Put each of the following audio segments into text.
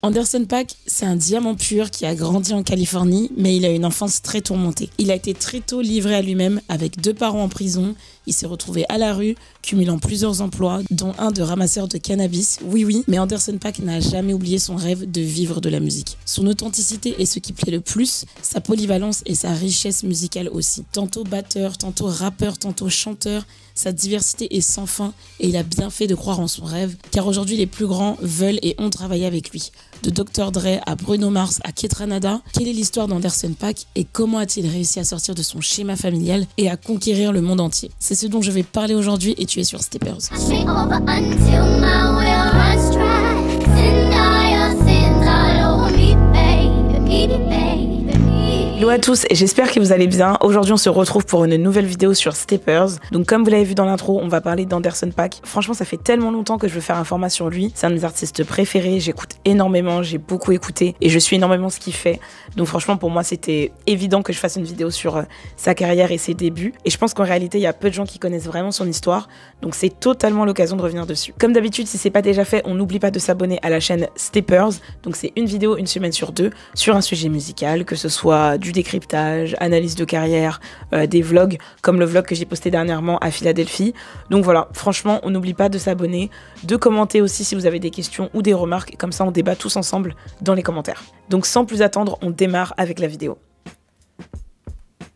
Anderson .Paak, c'est un diamant pur qui a grandi en Californie, mais il a une enfance très tourmentée. Il a été très tôt livré à lui-même, avec 2 parents en prison. Il s'est retrouvé à la rue, cumulant plusieurs emplois, dont un de ramasseur de cannabis. Oui, mais Anderson .Paak n'a jamais oublié son rêve de vivre de la musique. Son authenticité est ce qui plaît le plus, sa polyvalence et sa richesse musicale aussi. Tantôt batteur, tantôt rappeur, tantôt chanteur, sa diversité est sans fin et il a bien fait de croire en son rêve, car aujourd'hui les plus grands veulent et ont travaillé avec lui. De Dr. Dre à Bruno Mars à Ketranada, quelle est l'histoire d'Anderson .Paak et comment a-t-il réussi à sortir de son schéma familial et à conquérir le monde entier? C'est ce dont je vais parler aujourd'hui et tu es sur Steppers. Hello à tous et j'espère que vous allez bien. Aujourd'hui on se retrouve pour une nouvelle vidéo sur Steppers. Donc comme vous l'avez vu dans l'intro, on va parler d'Anderson .Paak. Franchement ça fait tellement longtemps que je veux faire un format sur lui. C'est un de mes artistes préférés, j'écoute énormément, j'ai beaucoup écouté et je suis énormément ce qu'il fait. Donc franchement pour moi c'était évident que je fasse une vidéo sur sa carrière et ses débuts. Et je pense qu'en réalité il y a peu de gens qui connaissent vraiment son histoire. Donc c'est totalement l'occasion de revenir dessus. Comme d'habitude si c'est pas déjà fait, on n'oublie pas de s'abonner à la chaîne Steppers. Donc c'est une vidéo une semaine sur 2 sur un sujet musical, que ce soit du décryptage, analyse de carrière, des vlogs, comme le vlog que j'ai posté dernièrement à Philadelphie. Donc voilà, franchement, on n'oublie pas de s'abonner, de commenter aussi si vous avez des questions ou des remarques, comme ça on débat tous ensemble dans les commentaires. Donc sans plus attendre, on démarre avec la vidéo.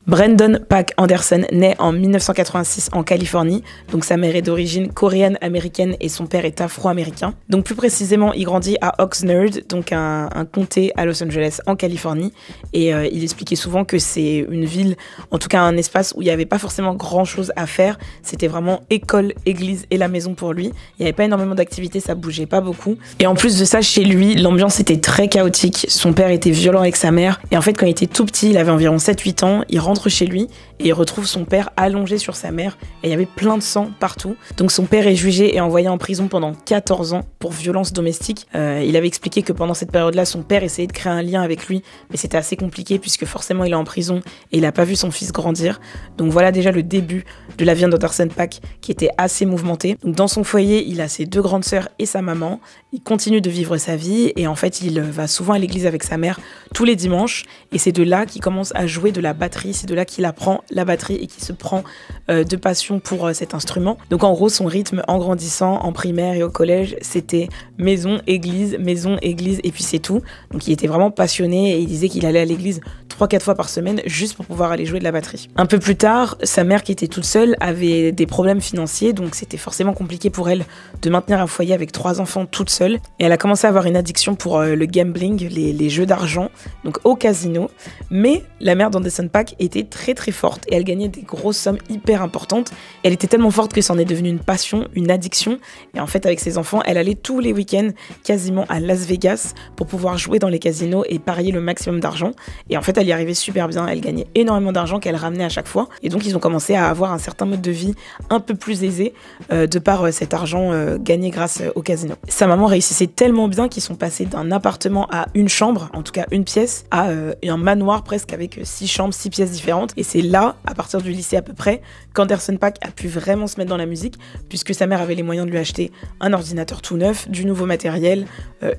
Brandon .Paak Anderson naît en 1986 en Californie, donc sa mère est d'origine coréenne-américaine et son père est afro-américain. Donc plus précisément, il grandit à Oxnard, donc un comté à Los Angeles en Californie, et il expliquait souvent que c'est une ville, en tout cas un espace où il n'y avait pas forcément grand chose à faire, c'était vraiment école, église et la maison pour lui. Il n'y avait pas énormément d'activités, ça bougeait pas beaucoup. Et en plus de ça, chez lui, l'ambiance était très chaotique, son père était violent avec sa mère, et en fait quand il était tout petit, il avait environ 7-8 ans, il rentre chez lui et il retrouve son père allongé sur sa mère et il y avait plein de sang partout. Donc son père est jugé et envoyé en prison pendant 14 ans pour violence domestique. Il avait expliqué que pendant cette période-là, son père essayait de créer un lien avec lui, mais c'était assez compliqué puisque forcément il est en prison et il n'a pas vu son fils grandir. Donc voilà déjà le début de la vie d'Anderson .Paak qui était assez mouvementée. Donc dans son foyer, il a ses 2 grandes sœurs et sa maman. Il continue de vivre sa vie et en fait il va souvent à l'église avec sa mère tous les dimanches et c'est de là qu'il commence à jouer de la batterie, c'est de là qu'il apprend la batterie et qu'il se prend de passion pour cet instrument. Donc en gros son rythme en grandissant en primaire et au collège c'était maison, église et puis c'est tout. Donc il était vraiment passionné et il disait qu'il allait à l'église 3-4 fois par semaine juste pour pouvoir aller jouer de la batterie. Un peu plus tard, sa mère qui était toute seule avait des problèmes financiers donc c'était forcément compliqué pour elle de maintenir un foyer avec 3 enfants toute seule et elle a commencé à avoir une addiction pour le gambling, les jeux d'argent, donc au casino. Mais la mère d'Anderson .Paak était très forte et elle gagnait des grosses sommes hyper importantes. Elle était tellement forte que c'en est devenu une passion, une addiction. Et en fait, avec ses enfants, elle allait tous les week-ends quasiment à Las Vegas pour pouvoir jouer dans les casinos et parier le maximum d'argent. Et en fait, elle y arrivait super bien. Elle gagnait énormément d'argent qu'elle ramenait à chaque fois. Et donc, ils ont commencé à avoir un certain mode de vie un peu plus aisé de par cet argent gagné grâce au casino. Sa maman réussissait tellement bien qu'ils sont passés d'un appartement à une chambre, en tout cas une pièce, à un manoir presque avec 6 chambres, 6 pièces différentes. Et c'est là, à partir du lycée à peu près, qu'Anderson .Paak a pu vraiment se mettre dans la musique, puisque sa mère avait les moyens de lui acheter un ordinateur tout neuf, du nouveau matériel,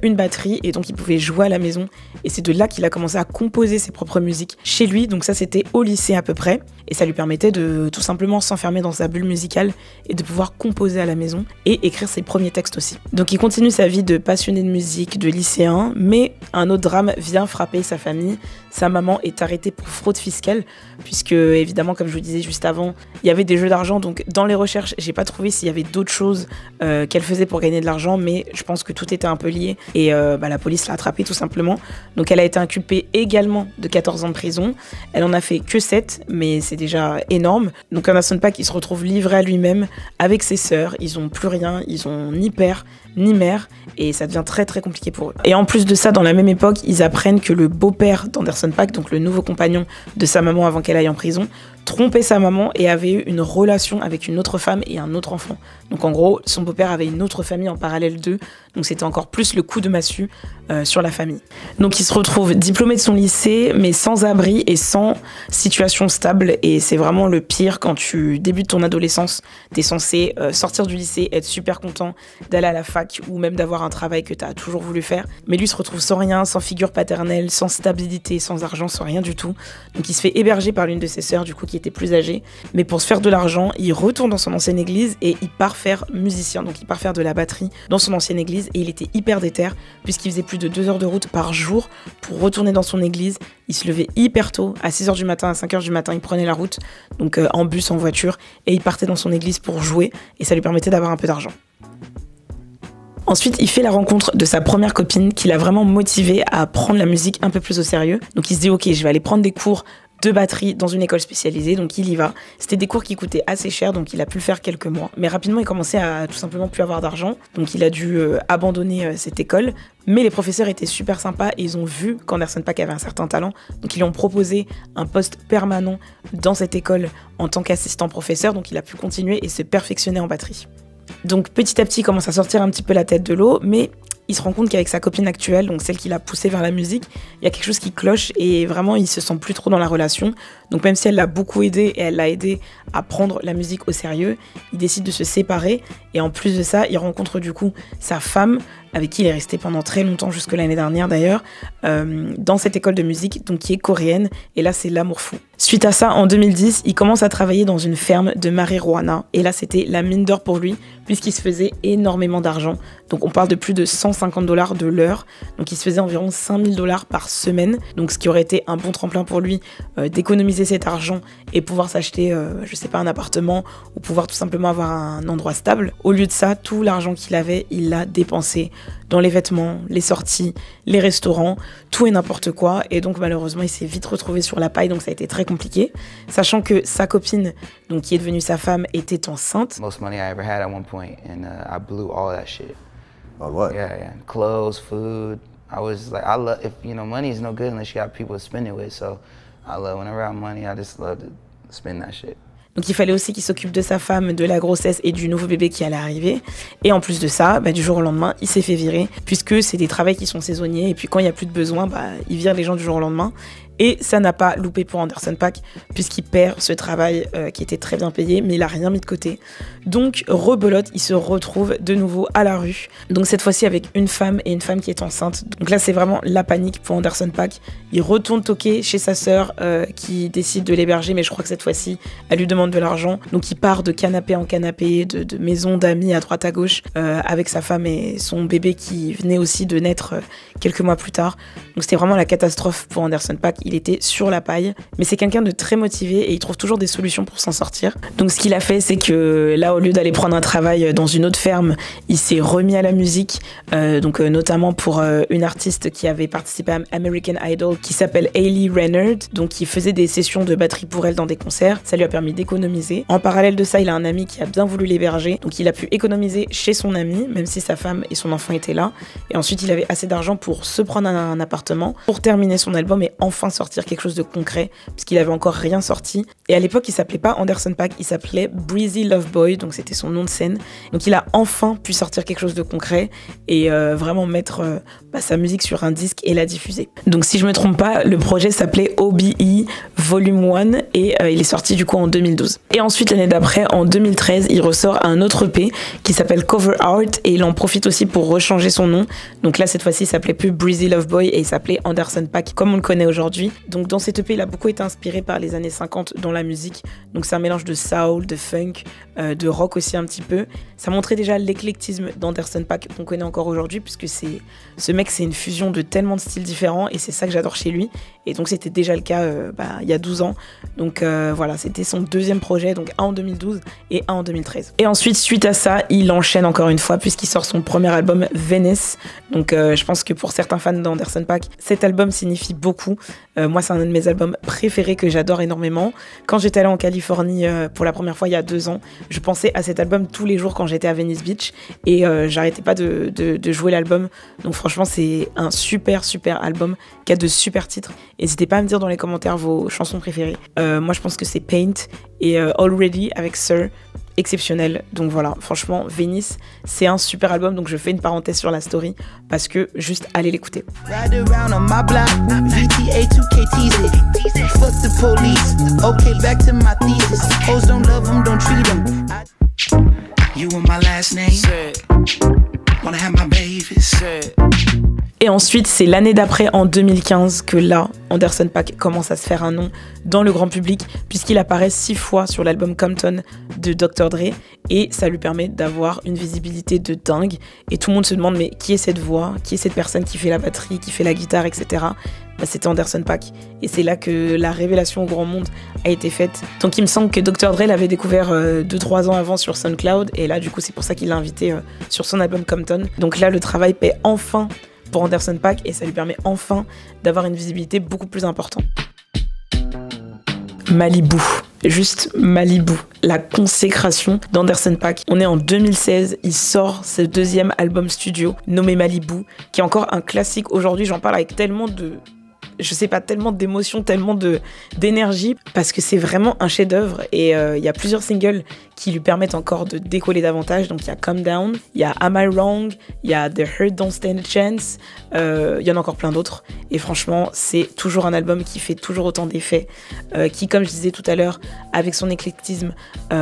une batterie, et donc il pouvait jouer à la maison. Et c'est de là qu'il a commencé à composer ses propres musiques chez lui, donc ça c'était au lycée à peu près, et ça lui permettait de tout simplement s'enfermer dans sa bulle musicale et de pouvoir composer à la maison et écrire ses premiers textes aussi. Donc il continue sa vie de passionné de musique, de lycéen, mais un autre drame vient frapper sa famille. Sa maman est arrêtée pour fraude fiscale, puisque évidemment, comme je vous disais juste avant, il y avait des jeux d'argent. Donc dans les recherches, j'ai pas trouvé s'il y avait d'autres choses qu'elle faisait pour gagner de l'argent, mais je pense que tout était un peu lié et la police l'a attrapée tout simplement. Donc elle a été inculpée également de 14 ans de prison. Elle en a fait que 7, mais c'est déjà énorme. Donc Anderson .Paak il se retrouve livré à lui-même avec ses sœurs. Ils ont plus rien, ils ont ni père ni mère et ça devient très compliqué pour eux. Et en plus de ça, dans la même époque, ils apprennent que le beau-père d'Anderson .Paak, donc le nouveau compagnon de sa maman avant qu'elle aille en prison, trompé sa maman et avait eu une relation avec une autre femme et un autre enfant. Donc en gros, son beau-père avait une autre famille en parallèle d'eux, donc c'était encore plus le coup de massue sur la famille. Donc il se retrouve diplômé de son lycée, mais sans abri et sans situation stable, et c'est vraiment le pire quand tu débutes ton adolescence. T'es censé sortir du lycée, être super content d'aller à la fac ou même d'avoir un travail que t'as toujours voulu faire, mais lui se retrouve sans rien, sans figure paternelle, sans stabilité, sans argent, sans rien du tout. Donc il se fait héberger par l'une de ses sœurs, du coup, qui était plus âgée, mais pour se faire de l'argent, il retourne dans son ancienne église et il part faire musicien, donc il part faire de la batterie dans son ancienne église, et il était hyper déter puisqu'il faisait plus de 2 heures de route par jour pour retourner dans son église. Il se levait hyper tôt, à 6 heures du matin, à 5 heures du matin, il prenait la route, donc en bus, en voiture, et il partait dans son église pour jouer, et ça lui permettait d'avoir un peu d'argent. Ensuite, il fait la rencontre de sa première copine qui l'a vraiment motivé à prendre la musique un peu plus au sérieux. Donc il se dit ok, je vais aller prendre des cours de batterie dans une école spécialisée, donc il y va. C'était des cours qui coûtaient assez cher, donc il a pu le faire quelques mois. Mais rapidement, il commençait à tout simplement plus avoir d'argent, donc il a dû abandonner cette école. Mais les professeurs étaient super sympas et ils ont vu qu'Anderson .Paak avait un certain talent, donc ils lui ont proposé un poste permanent dans cette école en tant qu'assistant professeur, donc il a pu continuer et se perfectionner en batterie. Donc petit à petit, il commence à sortir un petit peu la tête de l'eau, mais il se rend compte qu'avec sa copine actuelle, donc celle qui l'a poussé vers la musique, il y a quelque chose qui cloche et vraiment il se sent plus trop dans la relation. Donc même si elle l'a beaucoup aidé et elle l'a aidé à prendre la musique au sérieux, il décide de se séparer, et en plus de ça, il rencontre du coup sa femme, avec qui il est resté pendant très longtemps, jusque l'année dernière d'ailleurs, dans cette école de musique, donc qui est coréenne, et là c'est l'amour fou. Suite à ça, en 2010, il commence à travailler dans une ferme de marijuana, et là c'était la mine d'or pour lui, puisqu'il se faisait énormément d'argent. Donc on parle de plus de 150 $ de l'heure, donc il se faisait environ 5000 $ par semaine, donc ce qui aurait été un bon tremplin pour lui d'économiser cet argent et pouvoir s'acheter, je sais pas, un appartement, ou pouvoir tout simplement avoir un endroit stable. Au lieu de ça, tout l'argent qu'il avait, il l'a dépensé dans les vêtements, les sorties, les restaurants, tout et n'importe quoi. Et donc malheureusement, il s'est vite retrouvé sur la paille, donc ça a été très compliqué. Sachant que sa copine, donc qui est devenue sa femme, était enceinte. Most money I ever had at one point, and I blew all that shit. Oh, what? Yeah. Clothes, food. I was like, I love, if you know, money is no good unless you got people to spend it with. So I love, whenever I have money, I just love to spend that shit. Donc il fallait aussi qu'il s'occupe de sa femme, de la grossesse et du nouveau bébé qui allait arriver. Et en plus de ça, du jour au lendemain, il s'est fait virer, puisque c'est des travails qui sont saisonniers, et puis quand il n'y a plus de besoin, il vire les gens du jour au lendemain. Et ça n'a pas loupé pour Anderson .Paak, puisqu'il perd ce travail qui était très bien payé, mais il n'a rien mis de côté. Donc, rebelote, il se retrouve de nouveau à la rue. Donc cette fois-ci avec une femme, et une femme qui est enceinte. Donc là, c'est vraiment la panique pour Anderson .Paak. Il retourne toquer chez sa sœur, qui décide de l'héberger, mais je crois que cette fois-ci, elle lui demande de l'argent. Donc il part de canapé en canapé, de maison d'amis à droite à gauche, avec sa femme et son bébé qui venait aussi de naître quelques mois plus tard. Donc c'était vraiment la catastrophe pour Anderson .Paak. Il était sur la paille, mais c'est quelqu'un de très motivé et il trouve toujours des solutions pour s'en sortir. Donc ce qu'il a fait, c'est que là, au lieu d'aller prendre un travail dans une autre ferme, il s'est remis à la musique, notamment pour une artiste qui avait participé à American Idol qui s'appelle Hayley Reynard, donc qui faisait des sessions de batterie pour elle dans des concerts. Ça lui a permis d'économiser. En parallèle de ça, il a un ami qui a bien voulu l'héberger, donc il a pu économiser chez son ami, même si sa femme et son enfant étaient là. Et ensuite, il avait assez d'argent pour se prendre un appartement, pour terminer son album et enfin sortir quelque chose de concret, puisqu'il avait encore rien sorti. Et à l'époque, il s'appelait pas Anderson .Paak, il s'appelait Breezy Loveboy, donc c'était son nom de scène. Donc il a enfin pu sortir quelque chose de concret et vraiment mettre sa musique sur un disque et la diffuser. Donc si je me trompe pas, le projet s'appelait OBE Volume 1 et il est sorti du coup en 2012. Et ensuite, l'année d'après, en 2013, il ressort un autre EP qui s'appelle Cover Art et il en profite aussi pour rechanger son nom. Donc là, cette fois-ci, il s'appelait plus Breezy Loveboy et il s'appelait Anderson .Paak comme on le connaît aujourd'hui. Donc dans cet EP, il a beaucoup été inspiré par les années 50 dans la musique. Donc c'est un mélange de soul, de funk, de rock aussi un petit peu. Ça montrait déjà l'éclectisme d'Anderson .Paak qu'on connaît encore aujourd'hui, puisque ce mec, c'est une fusion de tellement de styles différents et c'est ça que j'adore chez lui. Et donc c'était déjà le cas il y a 12 ans. Donc voilà, c'était son deuxième projet, donc un en 2012 et un en 2013. Et ensuite, suite à ça, il enchaîne encore une fois puisqu'il sort son premier album Venice. Donc je pense que pour certains fans d'Anderson .Paak, cet album signifie beaucoup. Moi, c'est un de mes albums préférés que j'adore énormément. Quand j'étais allée en Californie pour la première fois il y a 2 ans, je pensais à cet album tous les jours quand j'étais à Venice Beach et j'arrêtais pas de jouer l'album. Donc franchement, c'est un super album qui a de super titres N'hésitez pas à me dire dans les commentaires vos chansons préférées. Moi je pense que c'est Paint et Already avec Sir, exceptionnel. Donc voilà, franchement Venice c'est un super album, donc je fais une parenthèse sur la story parce que juste allez l'écouter. Et ensuite, c'est l'année d'après, en 2015, que là, Anderson .Paak commence à se faire un nom dans le grand public, puisqu'il apparaît 6 fois sur l'album Compton de Dr. Dre, et ça lui permet d'avoir une visibilité de dingue. Et tout le monde se demande, mais qui est cette voix? Qui est cette personne qui fait la batterie, qui fait la guitare, etc. Bah, c'était Anderson .Paak. Et c'est là que la révélation au grand monde a été faite. Donc il me semble que Dr. Dre l'avait découvert 2-3 ans avant sur SoundCloud, et là, du coup, c'est pour ça qu'il l'a invité sur son album Compton. Donc là, le travail paie enfin pour Anderson .Paak et ça lui permet enfin d'avoir une visibilité beaucoup plus importante. Malibu, juste Malibu, la consécration d'Anderson .Paak. On est en 2016, il sort ce deuxième album studio nommé Malibu, qui est encore un classique aujourd'hui. J'en parle avec tellement de... je sais pas, tellement d'émotions, tellement d'énergie, parce que c'est vraiment un chef-d'œuvre et il y a plusieurs singles qui lui permettent encore de décoller davantage. Donc il y a Calm Down, il y a Am I Wrong, il y a The Hurt Don't Stand a Chance, il y en a encore plein d'autres. Et franchement, c'est toujours un album qui fait toujours autant d'effets, qui, comme je disais tout à l'heure, avec son éclectisme,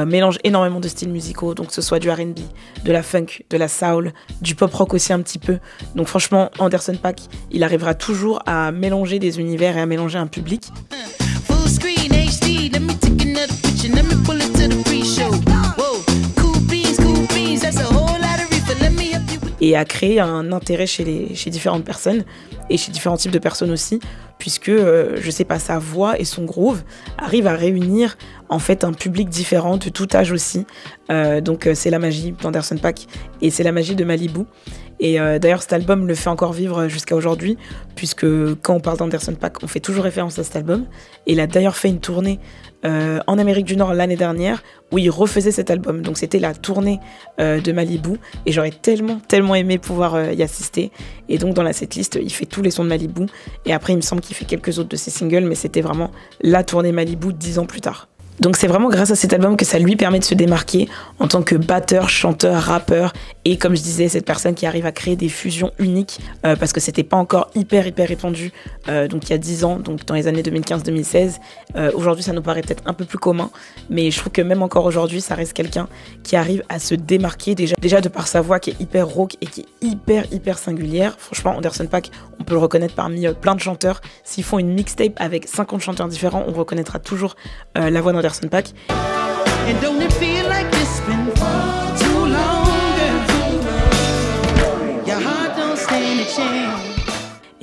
mélange énormément de styles musicaux, donc que ce soit du R&B, de la funk, de la soul, du pop rock aussi un petit peu. Donc franchement, Anderson .Paak, il arrivera toujours à mélanger des univers et à mélanger un public. Et à créer un intérêt chez différentes personnes et chez différents types de personnes aussi, puisque, je sais pas, sa voix et son groove arrivent à réunir en fait un public différent de tout âge aussi. Donc c'est la magie d'Anderson .Paak et c'est la magie de Malibu. Et d'ailleurs cet album le fait encore vivre jusqu'à aujourd'hui, puisque quand on parle d'Anderson .Paak, on fait toujours référence à cet album. Et il a d'ailleurs fait une tournée en Amérique du Nord l'année dernière où il refaisait cet album. Donc c'était la tournée de Malibu et j'aurais tellement aimé pouvoir y assister. Et donc dans la setlist, il fait tous les sons de Malibu et après il me semble qu'il fait quelques autres de ses singles, mais c'était vraiment la tournée Malibu 10 ans plus tard. Donc c'est vraiment grâce à cet album que ça lui permet de se démarquer en tant que batteur, chanteur, rappeur et comme je disais, cette personne qui arrive à créer des fusions uniques parce que c'était pas encore hyper répandu donc il y a 10 ans, donc dans les années 2015-2016. Aujourd'hui ça nous paraît peut-être un peu plus commun, mais je trouve que même encore aujourd'hui ça reste quelqu'un qui arrive à se démarquer déjà de par sa voix qui est hyper rauque et qui est hyper singulière. Franchement Anderson .Paak, on peut le reconnaître parmi plein de chanteurs. S'ils font une mixtape avec 50 chanteurs différents, on reconnaîtra toujours la voix d'Anderson .Paak.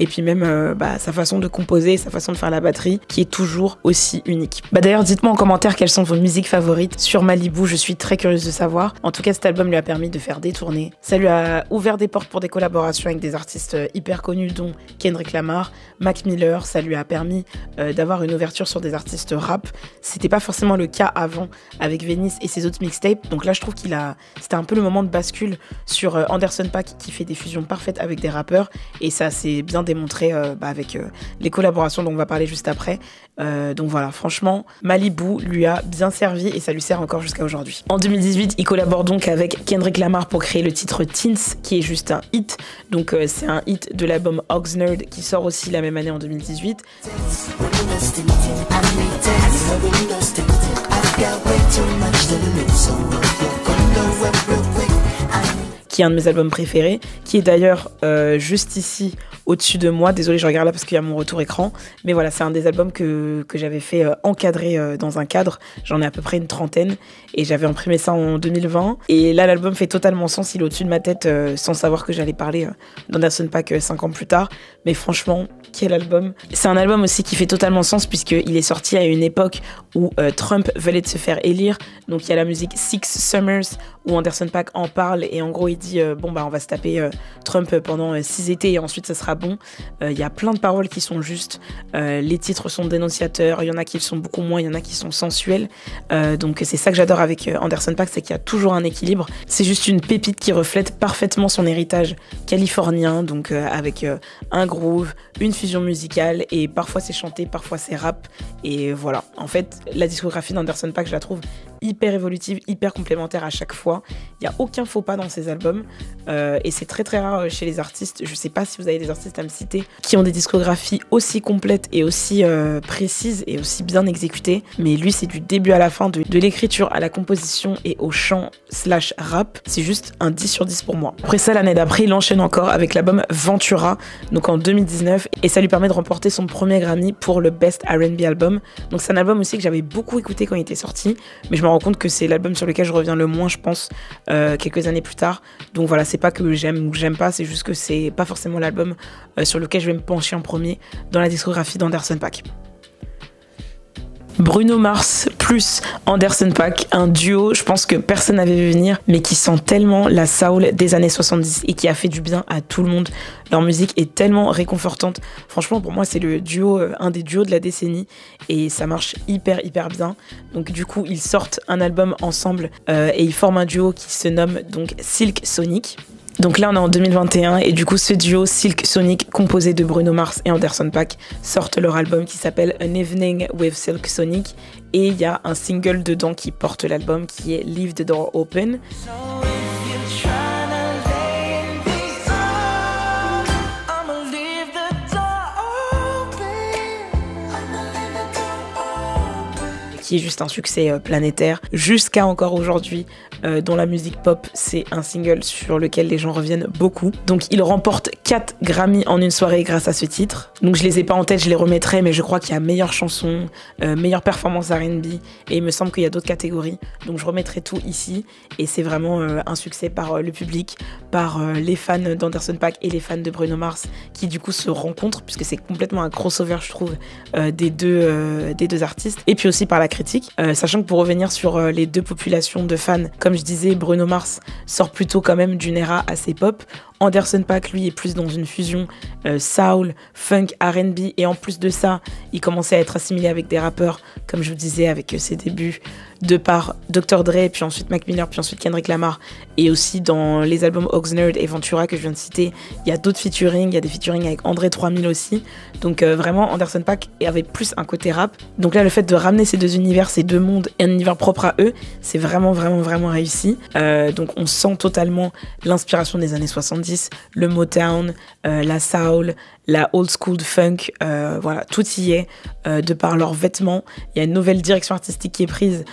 Et puis même sa façon de composer, sa façon de faire la batterie, qui est toujours aussi unique. D'ailleurs, dites-moi en commentaire quelles sont vos musiques favorites sur Malibu, je suis très curieuse de savoir. En tout cas, cet album lui a permis de faire des tournées. Ça lui a ouvert des portes pour des collaborations avec des artistes hyper connus, dont Kendrick Lamar, Mac Miller. Ça lui a permis d'avoir une ouverture sur des artistes rap. C'était pas forcément le cas avant avec Venice et ses autres mixtapes. Donc là, je trouve c'était un peu le moment de bascule sur Anderson .Paak qui fait des fusions parfaites avec des rappeurs. Et ça, c'est bien démontré avec les collaborations dont on va parler juste après. Donc voilà, franchement, Malibu lui a bien servi et ça lui sert encore jusqu'à aujourd'hui. En 2018, il collabore donc avec Kendrick Lamar pour créer le titre Teens, qui est juste un hit. Donc c'est un hit de l'album Oxnard qui sort aussi la même année en 2018. Qui est un de mes albums préférés, qui est d'ailleurs juste ici au-dessus de moi. Désolée, je regarde là parce qu'il y a mon retour écran. Mais voilà, c'est un des albums que j'avais fait encadrer dans un cadre. J'en ai à peu près une trentaine et j'avais imprimé ça en 2020. Et là, l'album fait totalement sens. Il est au-dessus de ma tête sans savoir que j'allais parler d'Anderson .Paak 5 ans plus tard. Mais franchement, quel album! C'est un album aussi qui fait totalement sens puisqu'il est sorti à une époque où Trump venait de se faire élire. Donc il y a la musique Six Summers où Anderson .Paak en parle et en gros il dit on va se taper Trump pendant 6 étés et ensuite ça sera bon. Il y a plein de paroles qui sont justes, les titres sont dénonciateurs, il y en a qui le sont beaucoup moins, il y en a qui sont sensuels, donc c'est ça que j'adore avec Anderson .Paak, c'est qu'il y a toujours un équilibre. C'est juste une pépite qui reflète parfaitement son héritage californien, donc avec un groove, une fusion musicale et parfois c'est chanté, parfois c'est rap. Et voilà, en fait, la discographie d'Anderson .Paak, je la trouve hyper évolutive, hyper complémentaire à chaque fois. Il n'y a aucun faux pas dans ses albums et c'est très très rare chez les artistes. Je sais pas si vous avez des artistes à me citer qui ont des discographies aussi complètes et aussi précises et aussi bien exécutées, mais lui c'est du début à la fin, de l'écriture à la composition et au chant / rap, c'est juste un 10 sur 10 pour moi. Après ça, l'année d'après, il enchaîne encore avec l'album Ventura, donc en 2019, et ça lui permet de remporter son premier Grammy pour le Best R&B Album. Donc c'est un album aussi que j'avais beaucoup écouté quand il était sorti, mais je me rends compte que c'est l'album sur lequel je reviens le moins, je pense, quelques années plus tard. Donc voilà, c'est pas que j'aime ou que j'aime pas, c'est juste que c'est pas forcément l'album sur lequel je vais me pencher en premier dans la discographie d'Anderson .Paak. Bruno Mars plus Anderson .Paak, un duo, je pense que personne n'avait vu venir, mais qui sent tellement la soul des années 70 et qui a fait du bien à tout le monde. Leur musique est tellement réconfortante. Franchement, pour moi, c'est le duo, un des duos de la décennie et ça marche hyper bien. Donc du coup, ils sortent un album ensemble et ils forment un duo qui se nomme donc Silk Sonic. Donc là on est en 2021 et du coup ce duo Silk Sonic composé de Bruno Mars et Anderson .Paak sortent leur album qui s'appelle An Evening with Silk Sonic et il y a un single dedans qui porte l'album qui est Leave the Door Open. Qui est juste un succès planétaire, jusqu'à encore aujourd'hui, dans la musique pop, c'est un single sur lequel les gens reviennent beaucoup. Donc il remporte 4 Grammy en une soirée grâce à ce titre. Donc je les ai pas en tête, je les remettrai, mais je crois qu'il y a meilleure chanson, meilleure performance R&B, et il me semble qu'il y a d'autres catégories. Donc je remettrai tout ici, et c'est vraiment un succès par le public, par les fans d'Anderson .Paak et les fans de Bruno Mars, qui du coup se rencontrent, puisque c'est complètement un crossover, je trouve, des deux artistes, et puis aussi par la critique, sachant que pour revenir sur les deux populations de fans, comme je disais, Bruno Mars sort plutôt quand même d'une era assez pop. Anderson .Paak, lui, est plus dans une fusion soul, funk, R&B, et en plus de ça, il commençait à être assimilé avec des rappeurs, comme je vous disais, avec ses débuts de par Dr. Dre, puis ensuite Mac Miller, puis ensuite Kendrick Lamar, et aussi dans les albums Oxnard et Ventura que je viens de citer, il y a d'autres featuring, il y a des featuring avec André 3000 aussi, donc vraiment Anderson .Paak avait plus un côté rap, donc là le fait de ramener ces deux univers, ces deux mondes, et un univers propre à eux, c'est vraiment réussi, donc on sent totalement l'inspiration des années 70, le Motown, la soul, la old school funk, voilà, tout y est, de par leurs vêtements. Il y a une nouvelle direction artistique qui est prise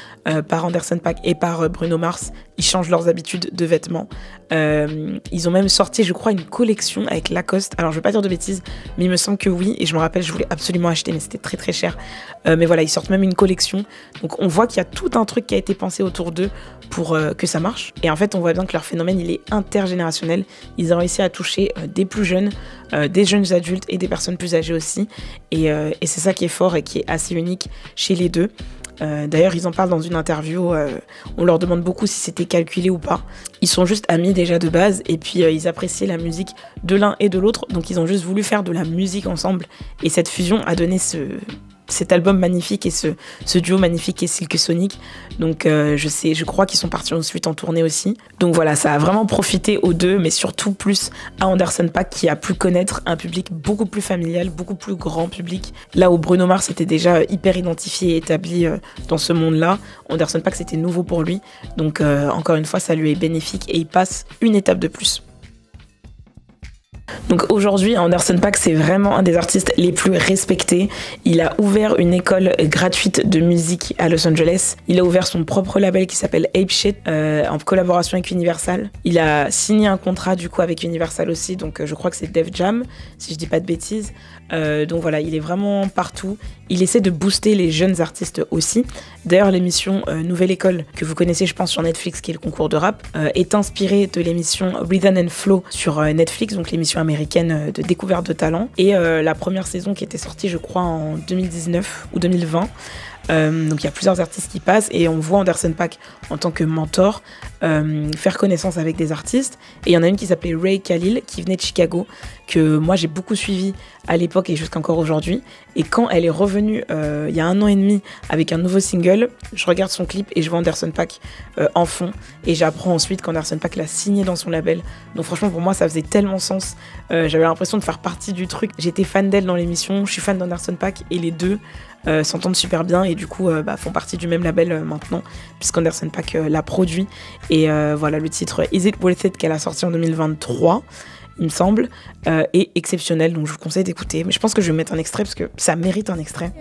par Anderson .Paak et par Bruno Mars. Ils changent leurs habitudes de vêtements. Ils ont même sorti, je crois, une collection avec Lacoste. Alors, je vais pas dire de bêtises, mais il me semble que oui. Et je me rappelle, je voulais absolument acheter, mais c'était très cher. Mais voilà, ils sortent même une collection. Donc, on voit qu'il y a tout un truc qui a été pensé autour d'eux pour que ça marche. Et en fait, on voit bien que leur phénomène, il est intergénérationnel. Ils ont réussi à toucher des plus jeunes, des jeunes adultes et des personnes plus âgées aussi. Et c'est ça qui est fort et qui est assez unique chez les deux. D'ailleurs, ils en parlent dans une interview. On leur demande beaucoup si c'était calculé ou pas. Ils sont juste amis déjà de base et puis ils appréciaient la musique de l'un et de l'autre. Donc ils ont juste voulu faire de la musique ensemble. Et cette fusion a donné cet album magnifique et ce duo magnifique est Silk Sonic. Donc je crois qu'ils sont partis ensuite en tournée aussi. Donc voilà, ça a vraiment profité aux deux, mais surtout plus à Anderson .Paak qui a pu connaître un public beaucoup plus familial, beaucoup plus grand public. Là où Bruno Mars était déjà hyper identifié et établi dans ce monde-là, Anderson .Paak c'était nouveau pour lui. Donc encore une fois, ça lui est bénéfique et il passe une étape de plus. Donc aujourd'hui, Anderson .Paak, c'est vraiment un des artistes les plus respectés. Il a ouvert une école gratuite de musique à Los Angeles. Il a ouvert son propre label qui s'appelle Apeshit en collaboration avec Universal. Il a signé un contrat du coup avec Universal aussi, donc je crois que c'est Def Jam, si je dis pas de bêtises. Donc voilà, il est vraiment partout. Il essaie de booster les jeunes artistes aussi. D'ailleurs, l'émission Nouvelle École, que vous connaissez je pense sur Netflix, qui est le concours de rap, est inspirée de l'émission Rhythm and Flow sur Netflix, donc l'émission américaine de découverte de talent. Et la première saison qui était sortie je crois en 2019 ou 2020, Donc il y a plusieurs artistes qui passent et on voit Anderson .Paak en tant que mentor faire connaissance avec des artistes. Et il y en a une qui s'appelait Ray Khalil qui venait de Chicago, que moi j'ai beaucoup suivi à l'époque et jusqu'encore aujourd'hui. Et quand elle est revenue il y a 1 an et demi avec un nouveau single, je regarde son clip et je vois Anderson .Paak en fond. Et j'apprends ensuite qu'Anderson .Paak l'a signé dans son label. Donc franchement pour moi ça faisait tellement sens. J'avais l'impression de faire partie du truc. J'étais fan d'elle dans l'émission, je suis fan d'Anderson .Paak et les deux s'entendent super bien et du coup font partie du même label maintenant puisqu'Anderson .Paak l'a produit. Et voilà, le titre Is It Worth It qu'elle a sorti en 2023 il me semble, est exceptionnel, donc je vous conseille d'écouter. Mais je pense que je vais mettre un extrait parce que ça mérite un extrait.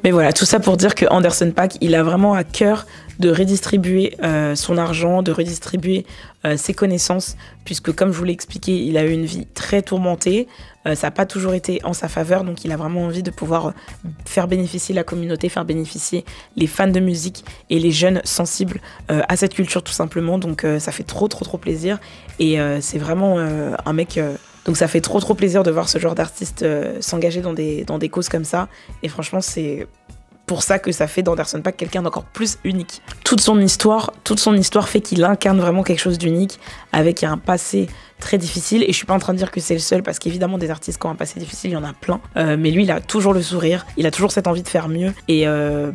Mais voilà, tout ça pour dire que Anderson .Paak, il a vraiment à cœur de redistribuer son argent, de redistribuer ses connaissances, puisque comme je vous l'ai expliqué, il a eu une vie très tourmentée, ça n'a pas toujours été en sa faveur, donc il a vraiment envie de pouvoir faire bénéficier la communauté, faire bénéficier les fans de musique et les jeunes sensibles à cette culture tout simplement, donc ça fait trop plaisir, et c'est vraiment un mec... Donc ça fait trop plaisir de voir ce genre d'artiste s'engager dans des causes comme ça. Et franchement, c'est pour ça que ça fait d'Anderson .Paak quelqu'un d'encore plus unique. Toute son histoire fait qu'il incarne vraiment quelque chose d'unique, avec un passé très difficile. Et je suis pas en train de dire que c'est le seul, parce qu'évidemment des artistes qui ont un passé difficile, il y en a plein. Mais lui, il a toujours le sourire, il a toujours cette envie de faire mieux. Et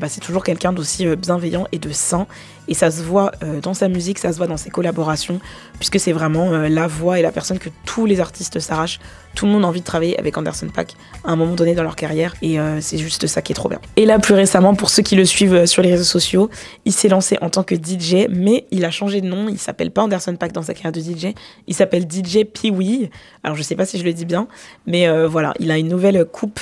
c'est toujours quelqu'un d'aussi bienveillant et de sain. Et ça se voit dans sa musique, ça se voit dans ses collaborations, puisque c'est vraiment la voix et la personne que tous les artistes s'arrachent. Tout le monde a envie de travailler avec Anderson .Paak à un moment donné dans leur carrière, et c'est juste ça qui est trop bien. Et là, plus récemment, pour ceux qui le suivent sur les réseaux sociaux, il s'est lancé en tant que DJ, mais il a changé de nom, il s'appelle pas Anderson .Paak dans sa carrière de DJ, il s'appelle DJ Pee-Wee. Alors je sais pas si je le dis bien, mais voilà, il a une nouvelle coupe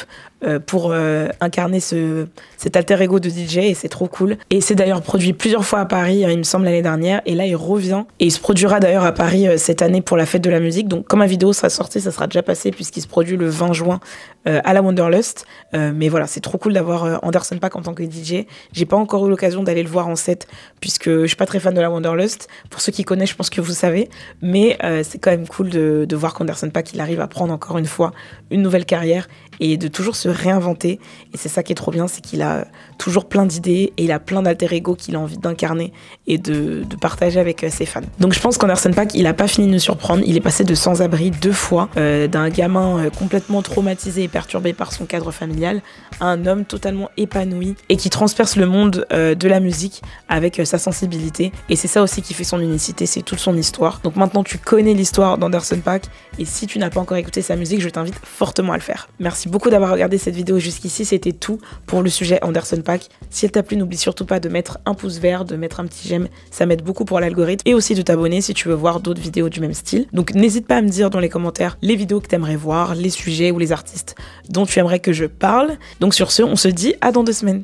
pour incarner cet alter ego de DJ, et c'est trop cool. Et c'est d'ailleurs produit plusieurs fois à Paris, il me semble l'année dernière, et là il revient, et il se produira d'ailleurs à Paris cette année pour la fête de la musique. Donc quand ma vidéo sera sortie, ça sera déjà passé puisqu'il se produit le 20 juin à la Wanderlust. Mais voilà, c'est trop cool d'avoir Anderson .Paak en tant que DJ. J'ai pas encore eu l'occasion d'aller le voir en set puisque je suis pas très fan de la Wanderlust. Pour ceux qui connaissent, je pense que vous savez, mais c'est quand même cool de voir qu'Anderson .Paak il arrive à prendre encore une fois une nouvelle carrière et de toujours se réinventer. Et c'est ça qui est trop bien, c'est qu'il a toujours plein d'idées et il a plein d'alter ego qu'il a envie d'incarner et de partager avec ses fans. Donc je pense qu'Anderson .Paak, il a pas fini de nous surprendre. Il est passé de sans-abri 2 fois, d'un gamin complètement traumatisé et perturbé par son cadre familial, à un homme totalement épanoui et qui transperce le monde de la musique avec sa sensibilité. Et c'est ça aussi qui fait son unicité, c'est toute son histoire. Donc maintenant tu connais l'histoire d'Anderson .Paak, et si tu n'as pas encore écouté sa musique, je t'invite fortement à le faire. Merci beaucoup d'avoir regardé cette vidéo jusqu'ici, c'était tout pour le sujet Anderson .Paak. Si elle t'a plu, n'oublie surtout pas de mettre un pouce vert, de mettre un petit j'aime, ça m'aide beaucoup pour l'algorithme, et aussi de t'abonner si tu veux voir d'autres vidéos du même style. Donc n'hésite pas à me dire dans les commentaires les vidéos que t'aimerais voir, les sujets ou les artistes dont tu aimerais que je parle. Donc sur ce, on se dit à dans 2 semaines.